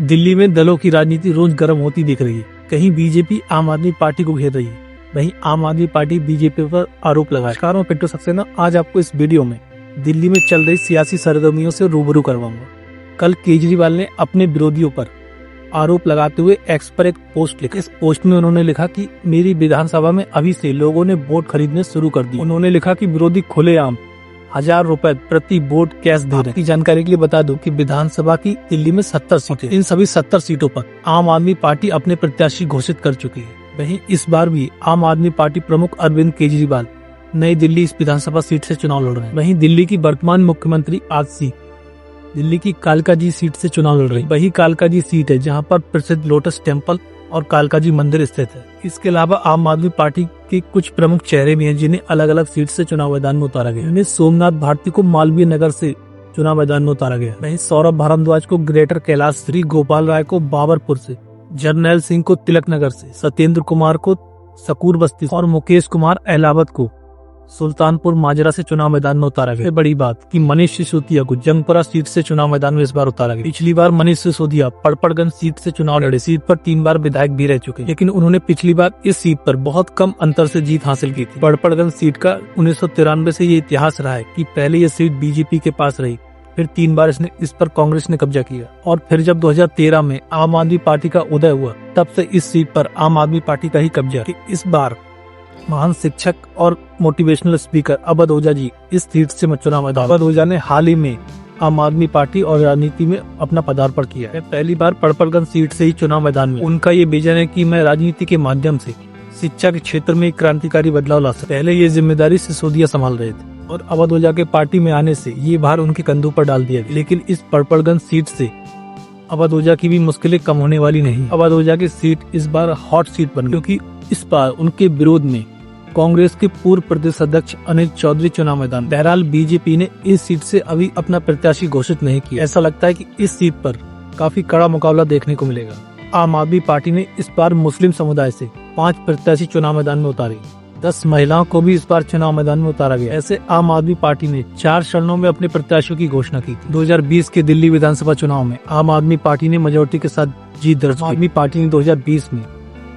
दिल्ली में दलों की राजनीति रोज गर्म होती दिख रही है। कहीं बीजेपी आम आदमी पार्टी को घेर रही है, वहीं आम आदमी पार्टी बीजेपी पर आरोप लगाए। नमस्कार, मैं पिंटू सक्सेना। आज आपको इस वीडियो में दिल्ली में चल रही सियासी सरगर्मियों से रूबरू करवाऊंगा। कल केजरीवाल ने अपने विरोधियों पर आरोप लगाते हुए एक्स पर एक पोस्ट लिखा। इस पोस्ट में उन्होंने लिखा कि मेरी विधानसभा में अभी से लोगों ने वोट खरीदने शुरू कर दी। उन्होंने लिखा कि विरोधी खुलेआम 1000 रुपए प्रति वोट कैश दे रहे हैं। जानकारी के लिए बता दूं कि विधानसभा की दिल्ली में 70 सीटें, इन सभी 70 सीटों पर आम आदमी पार्टी अपने प्रत्याशी घोषित कर चुकी है। वहीं इस बार भी आम आदमी पार्टी प्रमुख अरविंद केजरीवाल नई दिल्ली इस विधानसभा सीट से चुनाव लड़ रहे हैं। वहीं दिल्ली की वर्तमान मुख्यमंत्री आजसी दिल्ली की कालकाजी सीट से चुनाव लड़ रही है। वही कालकाजी सीट है जहां पर प्रसिद्ध लोटस टेम्पल और कालकाजी मंदिर स्थित है। इसके अलावा आम आदमी पार्टी के कुछ प्रमुख चेहरे भी हैं जिन्हें अलग अलग सीट से चुनाव मैदान में उतारा गया। इनमें सोमनाथ भारती को मालवीय नगर से चुनाव मैदान में उतारा गया। वहीं सौरभ भारद्वाज को ग्रेटर कैलाश, श्री गोपाल राय को बाबरपुर से, जर्नैल सिंह को तिलक नगर से, सत्येंद्र कुमार को सकूर बस्ती और मुकेश कुमार अहलावत को सुल्तानपुर माजरा से चुनाव मैदान में उतारा गया। बड़ी बात कि मनीष सिसोदिया को जंगपुरा सीट से चुनाव मैदान में इस बार उतारा गया। पिछली बार मनीष सिसोदिया पड़पड़गंज सीट से चुनाव लड़े। सीट पर 3 बार विधायक भी रह चुके, लेकिन उन्होंने पिछली बार इस सीट पर बहुत कम अंतर से जीत हासिल की थी। पड़पड़गंज सीट का 1993 से ये इतिहास रहा है कि पहले ये सीट बीजेपी के पास रही, फिर 3 बार इस पर कांग्रेस ने कब्जा किया, और फिर जब 2013 में आम आदमी पार्टी का उदय हुआ तब से इस सीट पर आम आदमी पार्टी का ही कब्जा। इस बार महान शिक्षक और मोटिवेशनल स्पीकर अवध ओझा जी इस सीट से चुनाव मैदान। अवध ओझा ने हाल ही में आम आदमी पार्टी और राजनीति में अपना पदार्पण किया है। पहली बार पड़पड़गंज सीट से ही चुनाव मैदान में। उनका ये विजन है कि मैं राजनीति के माध्यम से शिक्षा के क्षेत्र में एक क्रांतिकारी बदलाव ला सकता। पहले ये जिम्मेदारी सिसोदिया संभाल रहे थे और अवध ओझा के पार्टी में आने से ये भार उनके कंधों पर डाल दिया गया। लेकिन इस पड़पड़गंज सीट से अवध ओझा की भी मुश्किलें कम होने वाली नहीं। अवध ओझा की सीट इस बार हॉट सीट बन, क्योंकि इस बार उनके विरोध में कांग्रेस के पूर्व प्रदेश अध्यक्ष अनिल चौधरी चुनाव मैदान। बहरहाल बीजेपी ने इस सीट से अभी अपना प्रत्याशी घोषित नहीं किया। ऐसा लगता है कि इस सीट पर काफी कड़ा मुकाबला देखने को मिलेगा। आम आदमी पार्टी ने इस बार मुस्लिम समुदाय से 5 प्रत्याशी चुनाव मैदान में उतारे। 10 महिलाओं को भी इस बार चुनाव मैदान में उतारा गया। ऐसे आम आदमी पार्टी ने 4 चरणों में अपने प्रत्याशियों की घोषणा की थी। 2020 के दिल्ली विधानसभा चुनाव में आम आदमी पार्टी ने मेजोरिटी के साथ जीत दर्ज की। आम आदमी पार्टी ने 2020 में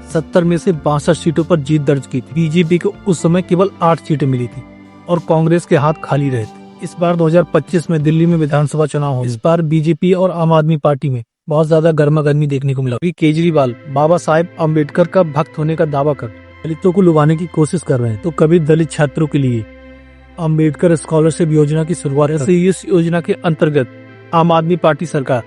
70 में से 62 सीटों पर जीत दर्ज की थी। बीजेपी को उस समय केवल 8 सीटें मिली थी और कांग्रेस के हाथ खाली रहे थे। इस बार 2025 में दिल्ली में विधानसभा चुनाव हो। इस बार बीजेपी और आम आदमी पार्टी में बहुत ज्यादा गर्मागर्मी देखने को मिला। केजरीवाल बाबा साहेब अम्बेडकर का भक्त होने का दावा कर दलितों को लुभाने की कोशिश कर रहे हैं, तो कभी दलित छात्रों के लिए अम्बेडकर स्कॉलरशिप योजना की शुरुआत। ऐसे इस योजना के अंतर्गत आम आदमी पार्टी सरकार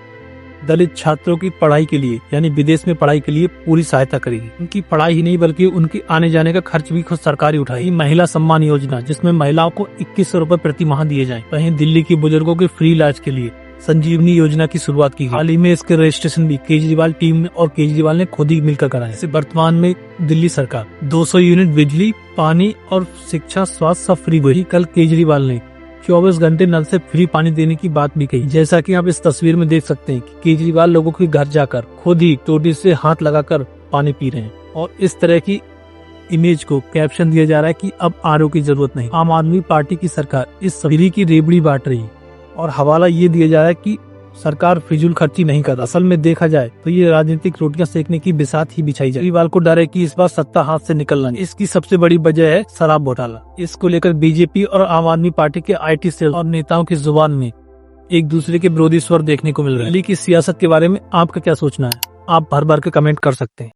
दलित छात्रों की पढ़ाई के लिए, यानी विदेश में पढ़ाई के लिए पूरी सहायता करेगी। उनकी पढ़ाई ही नहीं बल्कि उनकी आने जाने का खर्च भी खुद सरकार ही उठाएगी। महिला सम्मान योजना, जिसमें महिलाओं को 2100 रुपए प्रति माह दिए जाएं। वहीं दिल्ली के बुजुर्गों के फ्री इलाज के लिए संजीवनी योजना की शुरुआत की। हाल ही में इसके रजिस्ट्रेशन भी केजरीवाल टीम और केजरीवाल ने खुद ही मिलकर कराया। इसे वर्तमान में दिल्ली सरकार 200 यूनिट बिजली, पानी और शिक्षा, स्वास्थ्य सब फ्री हुई। कल केजरीवाल ने 24 घंटे नल से फ्री पानी देने की बात भी कही। जैसा कि आप इस तस्वीर में देख सकते हैं कि केजरीवाल लोगों के घर जाकर खुद ही टोटी से हाथ लगाकर पानी पी रहे हैं, और इस तरह की इमेज को कैप्शन दिया जा रहा है कि अब आरओ की जरूरत नहीं। आम आदमी पार्टी की सरकार इस फ्री की रेबड़ी बांट रही है और हवाला ये दिया जा रहा है कि सरकार फिजूल खर्ची नहीं कर। असल में देखा जाए तो ये राजनीतिक रोटियां सेकने की बिसात ही बिछाई जाए। केजरीवाल को डर है कि इस बार सत्ता हाथ से निकलना। इसकी सबसे बड़ी वजह है शराब घोटाला। इसको लेकर बीजेपी और आम आदमी पार्टी के आईटी सेल और नेताओं की जुबान में एक दूसरे के विरोधी स्वर देखने को मिल रहे हैं। दिल्ली की सियासत के बारे में आपका क्या सोचना है? आप भर भर के कमेंट कर सकते हैं।